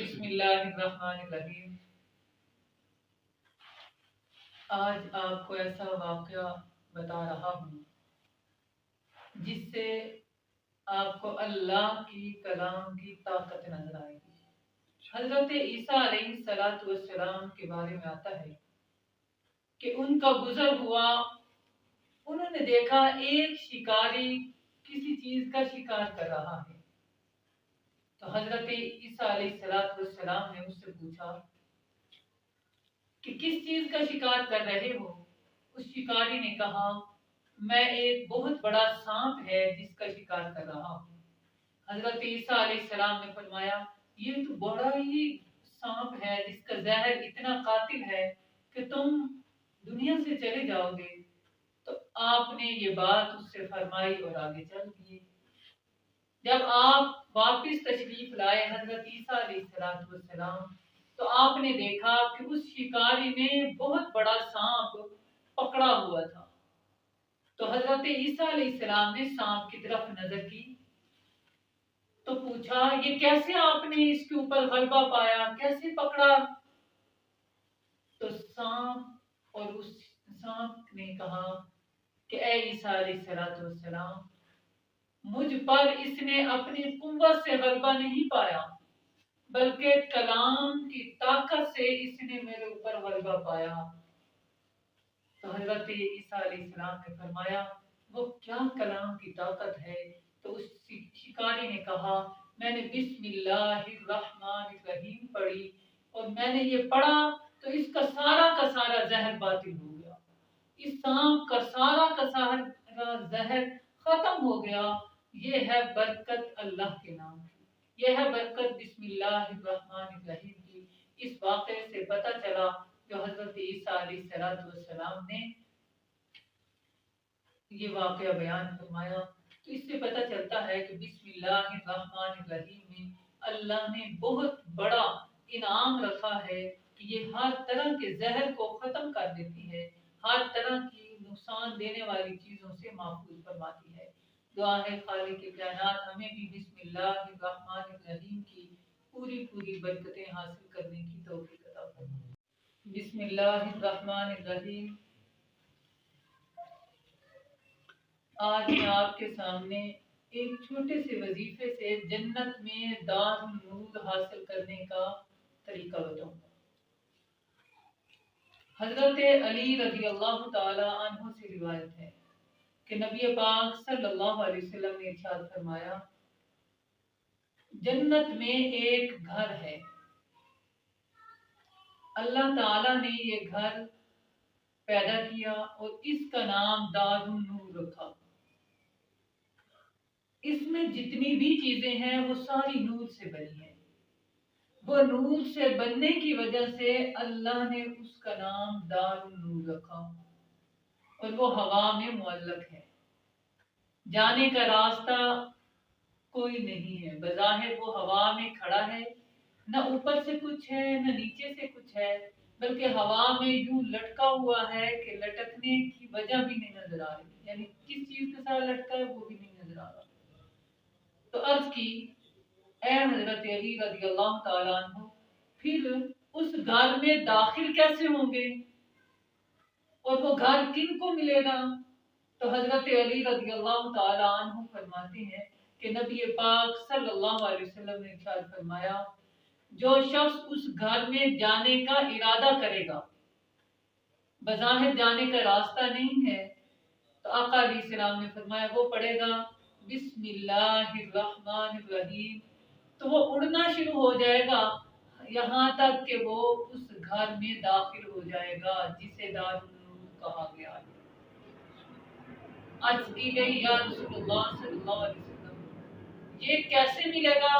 بسم اللہ الرحمن الرحیم۔ آج آپ کو ایسا واقعہ بتا رہا ہوں جس سے آپ کو اللہ کی کلام کی طاقت نظر آئے گی۔ حضرت عیسیٰ علیہ السلام کے بارے میں آتا ہے کہ ان کا گزر ہوا، انہوں نے دیکھا ایک شکاری کسی چیز کا شکار کر رہا ہے، تو حضرت عیسیٰ علیہ السلام نے اس سے پوچھا کہ کس چیز کا شکار کر رہے ہو؟ اس شکاری نے کہا میں ایک بہت بڑا سانپ ہے جس کا شکار کر رہا ہوں۔ حضرت عیسیٰ علیہ السلام نے فرمایا یہ تو بڑا ہی سانپ ہے جس کا زہر اتنا قاتل ہے کہ تم دنیا سے چلے جاؤ گے۔ تو آپ نے یہ بات اس سے فرمائی اور آگے چل دیے۔ جب آپ واپس تشریف لائے حضرت عیسیٰ علیہ السلام، تو آپ نے دیکھا کہ اس شکاری نے بہت بڑا سانپ پکڑا ہوا تھا۔ تو حضرت عیسیٰ علیہ السلام نے سانپ کی طرف نظر کی تو پوچھا یہ کیسے آپ نے اس کے اوپر غلبہ پایا، کیسے پکڑا؟ تو سانپ اور اس سانپ نے کہا کہ اے عیسیٰ علیہ السلام، مجھ پر اس نے اپنی قوت سے غلبہ نہیں پایا بلکہ کلام کی طاقت سے اس نے میرے اوپر غلبہ پایا۔ تو حضرت عیسیٰ علیہ السلام نے فرمایا وہ کیا کلام کی طاقت ہے؟ تو اس شکاری نے کہا میں نے بسم اللہ الرحمن الرحیم پڑھی، اور میں نے یہ پڑھا تو اس کا سارا زہر باطل ہو گیا، اس سانپ کا سارا زہر ختم ہو گیا۔ یہ ہے برکت اللہ کے نام کی، یہ ہے برکت بسم اللہ الرحمن الرحیم کی۔ اس واقعے سے پتہ چلا جو حضرت عیسیٰ علیہ السلام نے یہ واقعہ بیان فرمایا، تو اس سے پتہ چلتا ہے کہ بسم اللہ الرحمن الرحیم میں اللہ نے بہت بڑا انعام رکھا ہے کہ یہ ہر طرح کے زہر کو ختم کر دیتی ہے، ہر طرح کی نقصان دینے والی چیزوں سے محفوظ فرماتی ہے۔ دعا ہے خالق کائنات ہمیں بھی بسم اللہ الرحمن الرحیم کی پوری برکتیں حاصل کرنے کی توفیق عطا فرمائے۔ بسم اللہ الرحمن الرحیم۔ آج میں آپ کے سامنے ایک چھوٹے سے وظیفے سے جنت میں دار النور حاصل کرنے کا طریقہ بتاؤں گا۔ حضرت علی رضی اللہ تعالی عنہ سے روایت ہے کہ نبی پاک صلی اللہ علیہ وسلم نے ارشاد فرمایا جنت میں ایک گھر ہے، اللہ تعالی نے یہ گھر پیدا کیا اور اس کا نام دار النور رکھا۔ اس میں جتنی بھی چیزیں ہیں وہ ساری نور سے بنی ہیں، وہ نور سے بننے کی وجہ سے اللہ نے اس کا نام دار النور رکھا، اور وہ ہوا میں معلق ہے، جانے کا راستہ کوئی نہیں ہے۔ بظاہر وہ ہوا میں کھڑا ہے، نہ اوپر سے کچھ ہے نہ نیچے سے کچھ ہے، بلکہ ہوا میں یوں لٹکا ہوا ہے کہ لٹکنے کی وجہ بھی نہیں نظر آ رہی، یعنی کس چیز کے ساتھ لٹکا ہے وہ بھی نہیں نظر آ رہا۔ تو عرض کی اے حضرت علی رضی اللہ تعالیٰ عنہ، پھر اس گھر میں داخل کیسے ہوں گے اور وہ گھر کن کو ملے گا؟ تو حضرت علی رضی اللہ تعالیٰ عنہ فرماتے ہیں کہ نبی پاک صلی اللہ علیہ وسلم نے ارشاد فرمایا جو شخص اس گھر میں جانے کا ارادہ کرے گا، بظاہر جانے کا راستہ نہیں ہے، تو آقا علیہ السلام نے فرمایا وہ پڑھے گا بسم اللہ الرحمن الرحیم، تو وہ اڑنا شروع ہو جائے گا یہاں تک کہ وہ اس گھر میں داخل ہو جائے گا جسے دار النور کہا گیا ہے۔ عرض کی گئی یا رسول اللہ صلی اللہ علیہ وسلم یہ کیسے ملے گا؟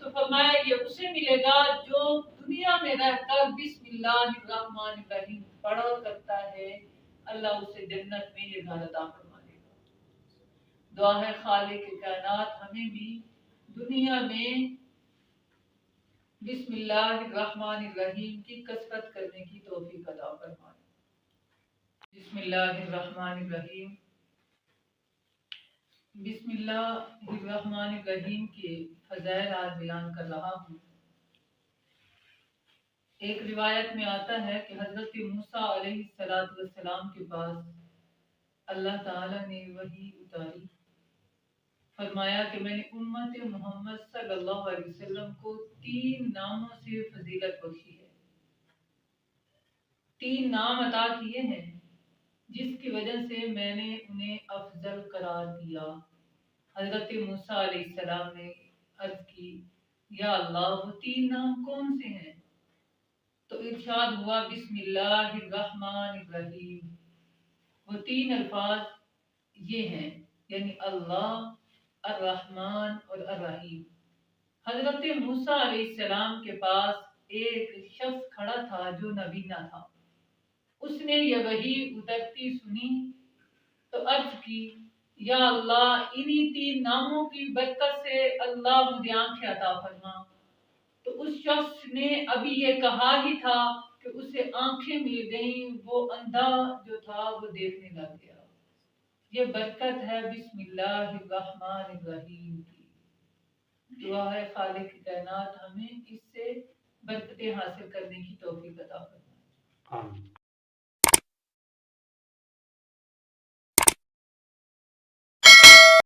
تو فرمایا یہ اسے ملے گا جو دنیا میں رہ کر بسم اللہ الرحمن الرحیم پڑھا کرتا ہے، اللہ اسے جنت میں یہ گھر عطا فرما دے گا۔ دعا ہے خالق کائنات ہمیں بھی دنیا میں بسم اللہ الرحمن الرحیم کی کثرت کرنے کی توفیق عطا فرمائے۔ بسم اللہ الرحمن الرحیم۔ بسم اللہ الرحمن الرحیم کے فضائل آج بیان کر رہا ہوں۔ ایک روایت میں آتا ہے کہ حضرت موسیٰ علیہ السلام کے پاس اللہ تعالیٰ نے وحی اتاری، فرمایا کہ میں نے امت محمد صلی اللہ علیہ وسلم کو 3 ناموں سے فضیلت بخشی ہے، 3 نام عطا کیے ہیں جس کی وجہ سے میں نے انہیں افضل قرار دیا۔ حضرت موسیٰ علیہ السلام نے عرض کی، یا اللہ وہ 3 نام کون سے ہیں؟ تو ارشاد ہوا، بسم اللہ الرحمن الرحیم۔ وہ 3 الفاظ یہ ہیں، یعنی اللہ، الرحمن اور الرحیم۔ حضرت موسیٰ علیہ السلام کے پاس ایک شخص کھڑا تھا جو نبینا تھا۔ اس نے یہ وحی اترتی سنی تو عرض کی، یا اللہ انہی 3 ناموں کی برکت سے اللہ مجھے آنکھیں عطا فرما۔ تو اس شخص نے ابھی یہ کہا ہی تھا کہ اسے آنکھیں مل گئیں، وہ اندھا جو تھا وہ دیکھنے لگ گیا۔ یہ برکت ہے بسم اللہ الرحمن الرحیم کی۔ دعا ہے خالق کائنات ہمیں اس سے برکتیں حاصل کرنے کی توفیق عطا فرمائے۔ آمین۔